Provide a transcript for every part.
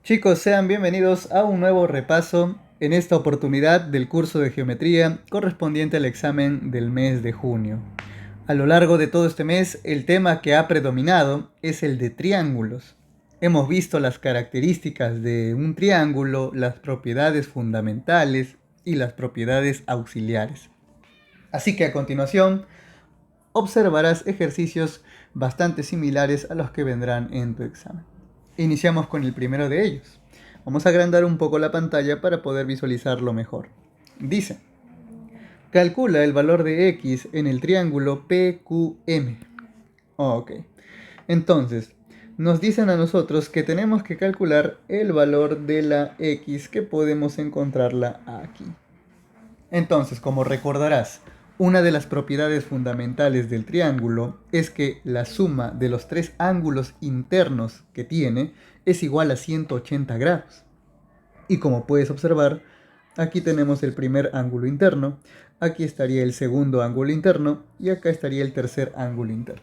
Chicos, sean bienvenidos a un nuevo repaso, en esta oportunidad del curso de geometría correspondiente al examen del mes de junio. A lo largo de todo este mes, el tema que ha predominado es el de triángulos. Hemos visto las características de un triángulo, las propiedades fundamentales y las propiedades auxiliares. Así que a continuación, observarás ejercicios bastante similares a los que vendrán en tu examen. Iniciamos con el primero de ellos. Vamos a agrandar un poco la pantalla para poder visualizarlo mejor. Dice, calcula el valor de x en el triángulo PQM. Ok, entonces nos dicen a nosotros que tenemos que calcular el valor de la x, que podemos encontrarla aquí. Entonces, como recordarás, una de las propiedades fundamentales del triángulo es que la suma de los tres ángulos internos que tiene es igual a 180 grados. Y como puedes observar, aquí tenemos el primer ángulo interno, aquí estaría el segundo ángulo interno y acá estaría el tercer ángulo interno.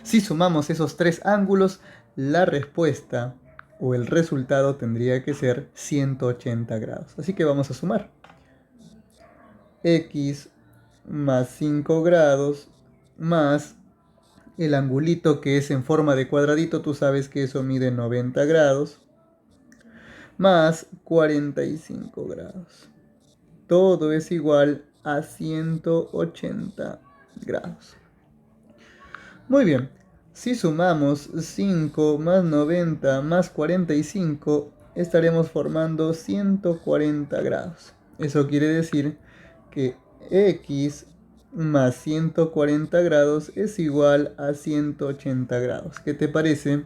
Si sumamos esos tres ángulos, la respuesta o el resultado tendría que ser 180 grados. Así que vamos a sumar. X más 5 grados más el angulito que es en forma de cuadradito, tú sabes que eso mide 90 grados, más 45 grados. Todo es igual a 180 grados. Muy bien, si sumamos 5 más 90 más 45, estaremos formando 140 grados. Eso quiere decir que x más 140 grados es igual a 180 grados. ¿Qué te parece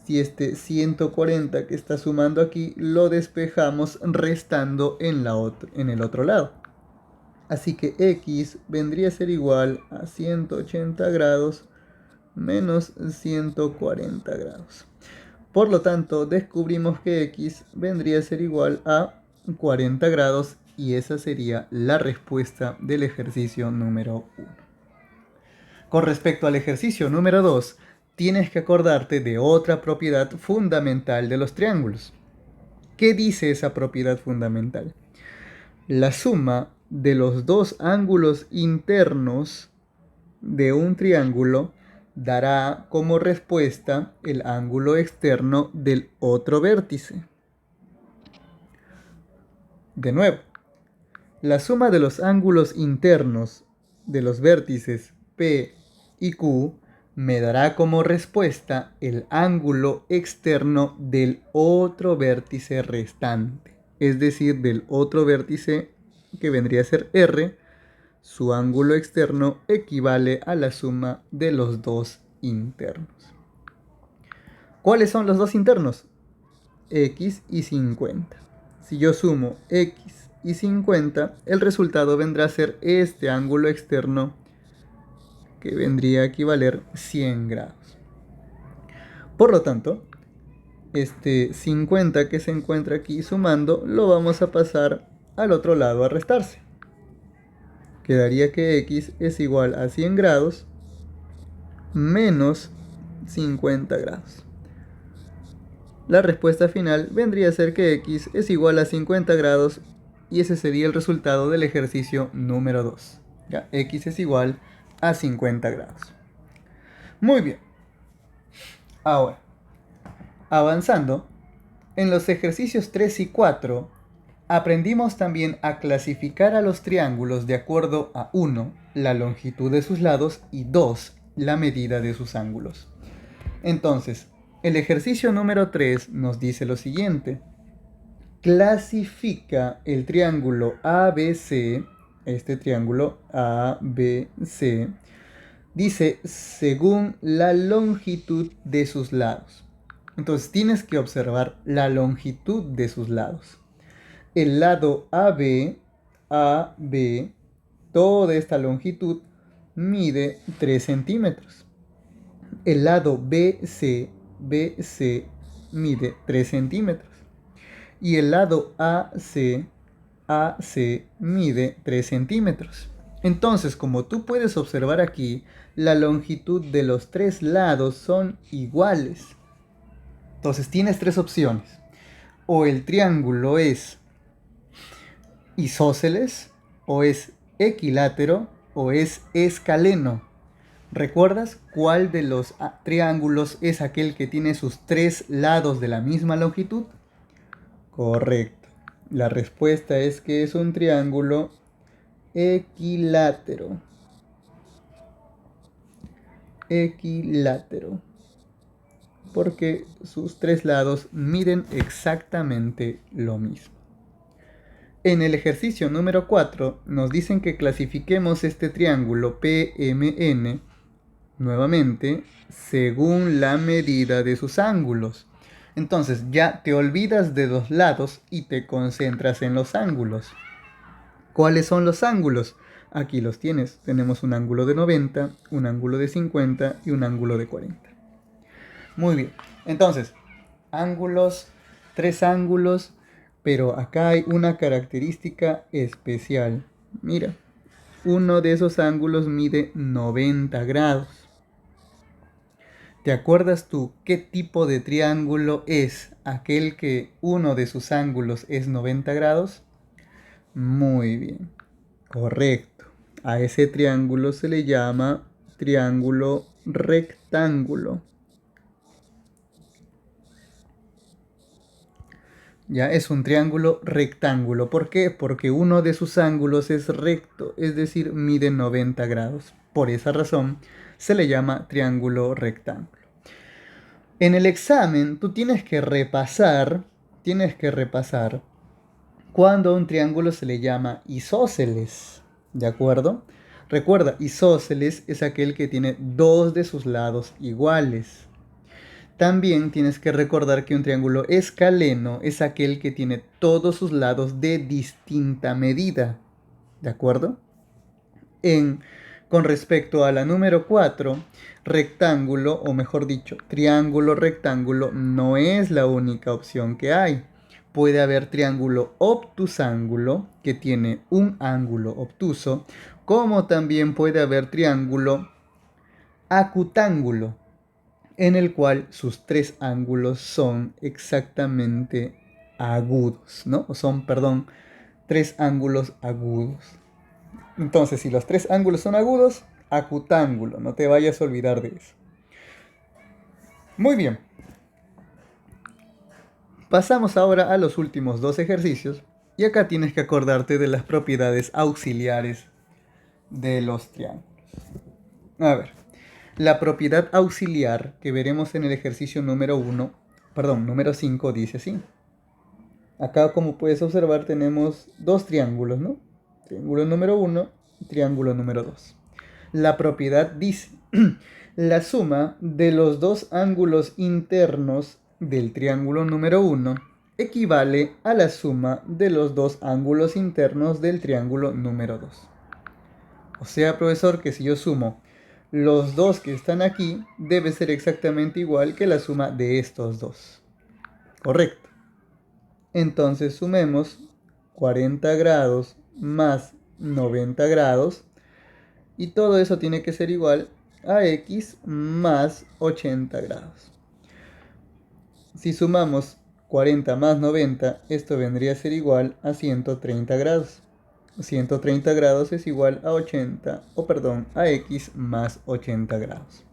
si este 140 que está sumando aquí lo despejamos restando en el otro lado? Así que x vendría a ser igual a 180 grados menos 140 grados. Por lo tanto, descubrimos que x vendría a ser igual a 40 grados y esa sería la respuesta del ejercicio número 1. Con respecto al ejercicio número 2, tienes que acordarte de otra propiedad fundamental de los triángulos. ¿Qué dice esa propiedad fundamental? La suma de los dos ángulos internos de un triángulo dará como respuesta el ángulo externo del otro vértice. De nuevo, la suma de los ángulos internos de los vértices P y Q me dará como respuesta el ángulo externo del otro vértice restante, es decir, del otro vértice que vendría a ser R. Su ángulo externo equivale a la suma de los dos internos. ¿Cuáles son los dos internos? X y 50. Si yo sumo X y 50, el resultado vendrá a ser este ángulo externo, que vendría a equivaler 100 grados. Por lo tanto, este 50 que se encuentra aquí sumando, lo vamos a pasar al otro lado a restarse. Quedaría que x es igual a 100 grados menos 50 grados. La respuesta final vendría a ser que x es igual a 50 grados y ese sería el resultado del ejercicio número 2. ¿Ya? X es igual a 50 grados. Muy bien. Ahora, avanzando, en los ejercicios 3 y 4, aprendimos también a clasificar a los triángulos de acuerdo a 1, la longitud de sus lados y 2, la medida de sus ángulos. Entonces, el ejercicio número 3 nos dice lo siguiente. Clasifica el triángulo ABC, este triángulo ABC, dice según la longitud de sus lados. Entonces tienes que observar la longitud de sus lados. El lado AB, toda esta longitud mide 3 centímetros. El lado BC mide 3 centímetros. Y el lado AC mide 3 centímetros. Entonces, como tú puedes observar aquí, la longitud de los tres lados son iguales. Entonces tienes tres opciones. o el triángulo es isósceles, o es equilátero, o es escaleno. ¿Recuerdas cuál de los triángulos es aquel que tiene sus tres lados de la misma longitud? Correcto. La respuesta es que es un triángulo equilátero. Equilátero. Porque sus tres lados miden exactamente lo mismo. En el ejercicio número 4 nos dicen que clasifiquemos este triángulo PMN nuevamente según la medida de sus ángulos. Entonces ya te olvidas de los lados y te concentras en los ángulos. ¿Cuáles son los ángulos? Aquí los tienes. Tenemos un ángulo de 90, un ángulo de 50 y un ángulo de 40. Muy bien. Entonces, ángulos, tres ángulos, pero acá hay una característica especial. Mira, uno de esos ángulos mide 90 grados. ¿Te acuerdas tú qué tipo de triángulo es aquel que uno de sus ángulos es 90 grados? Muy bien, correcto. A ese triángulo se le llama triángulo rectángulo. Ya es un triángulo rectángulo. ¿Por qué? Porque uno de sus ángulos es recto, es decir, mide 90 grados. Por esa razón se le llama triángulo rectángulo. En el examen tú tienes que repasar cuando a un triángulo se le llama isósceles, ¿de acuerdo? Recuerda, isósceles es aquel que tiene dos de sus lados iguales. También tienes que recordar que un triángulo escaleno es aquel que tiene todos sus lados de distinta medida, ¿de acuerdo? Con respecto a la número 4, rectángulo, o mejor dicho, triángulo rectángulo no es la única opción que hay. Puede haber triángulo obtusángulo, que tiene un ángulo obtuso, como también puede haber triángulo acutángulo, en el cual sus tres ángulos son exactamente agudos, ¿no? O son, perdón, tres ángulos agudos. Entonces, si los tres ángulos son agudos, acutángulo, no te vayas a olvidar de eso. Muy bien. Pasamos ahora a los últimos dos ejercicios y acá tienes que acordarte de las propiedades auxiliares de los triángulos. A ver, la propiedad auxiliar que veremos en el ejercicio número 5 dice así. Acá, como puedes observar, tenemos dos triángulos, ¿no? Triángulo número 1 y triángulo número 2. La propiedad dice, la suma de los dos ángulos internos del triángulo número 1 equivale a la suma de los dos ángulos internos del triángulo número 2. O sea, profesor, que si yo sumo los dos que están aquí, debe ser exactamente igual que la suma de estos dos. Correcto. Entonces sumemos 40 grados más 90 grados y todo eso tiene que ser igual a x más 80 grados. Si sumamos 40 más 90, esto vendría a ser igual a 130 grados. 130 grados es igual a a x más 80 grados.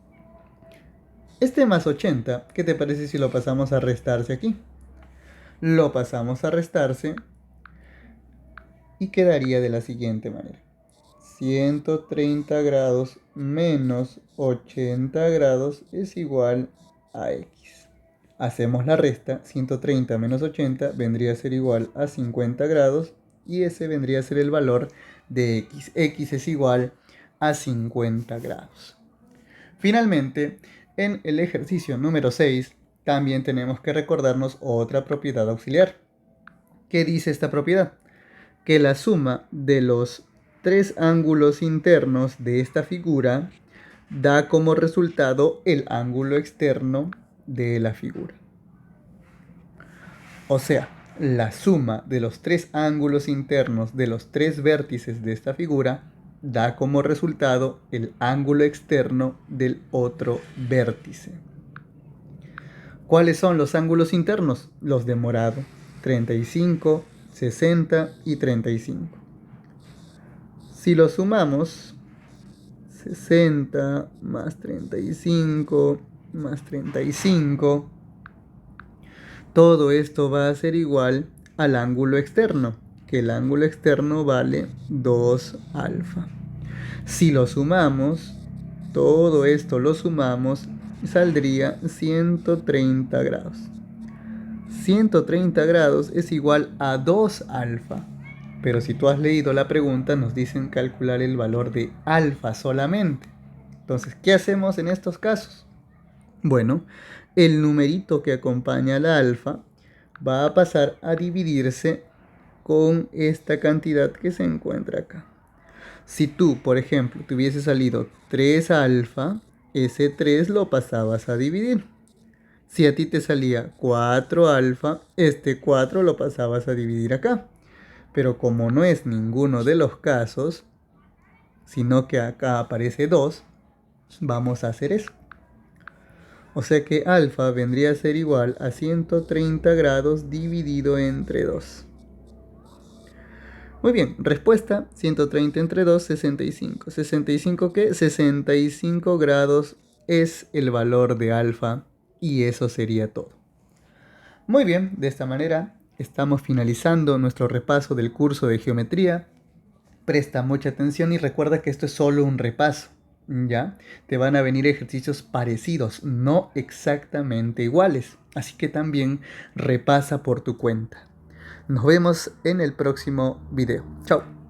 Este más 80, ¿qué te parece si lo pasamos a restarse aquí? Lo pasamos a restarse y quedaría de la siguiente manera. 130 grados menos 80 grados es igual a x. Hacemos la resta, 130 menos 80 vendría a ser igual a 50 grados y ese vendría a ser el valor de x. X es igual a 50 grados. Finalmente, en el ejercicio número 6 también tenemos que recordarnos otra propiedad auxiliar. ¿Qué dice esta propiedad? Que la suma de los tres ángulos internos de esta figura da como resultado el ángulo externo de la figura. O sea, la suma de los tres ángulos internos de los tres vértices de esta figura da como resultado el ángulo externo del otro vértice. ¿Cuáles son los ángulos internos? Los de morado. 35, 60 y 35. Si lo sumamos, 60 más 35 más 35, todo esto va a ser igual al ángulo externo, que el ángulo externo vale 2 alfa. Si lo sumamos, todo esto lo sumamos y saldría 130 grados. 130 grados es igual a 2 alfa. Pero si tú has leído la pregunta, nos dicen calcular el valor de alfa solamente. Entonces, ¿qué hacemos en estos casos? Bueno, el numerito que acompaña a la alfa va a pasar a dividirse con esta cantidad que se encuentra acá. Si tú, por ejemplo, te hubiese salido 3 alfa, ese 3 lo pasabas a dividir. Si a ti te salía 4 alfa, este 4 lo pasabas a dividir acá. Pero como no es ninguno de los casos, sino que acá aparece 2, vamos a hacer eso. O sea que alfa vendría a ser igual a 130 grados dividido entre 2. Muy bien, respuesta 130 entre 2, 65. ¿65 qué? 65 grados es el valor de alfa y eso sería todo. Muy bien, de esta manera estamos finalizando nuestro repaso del curso de geometría. Presta mucha atención y recuerda que esto es solo un repaso, ¿ya? Te van a venir ejercicios parecidos, no exactamente iguales. Así que también repasa por tu cuenta. Nos vemos en el próximo video. Chao.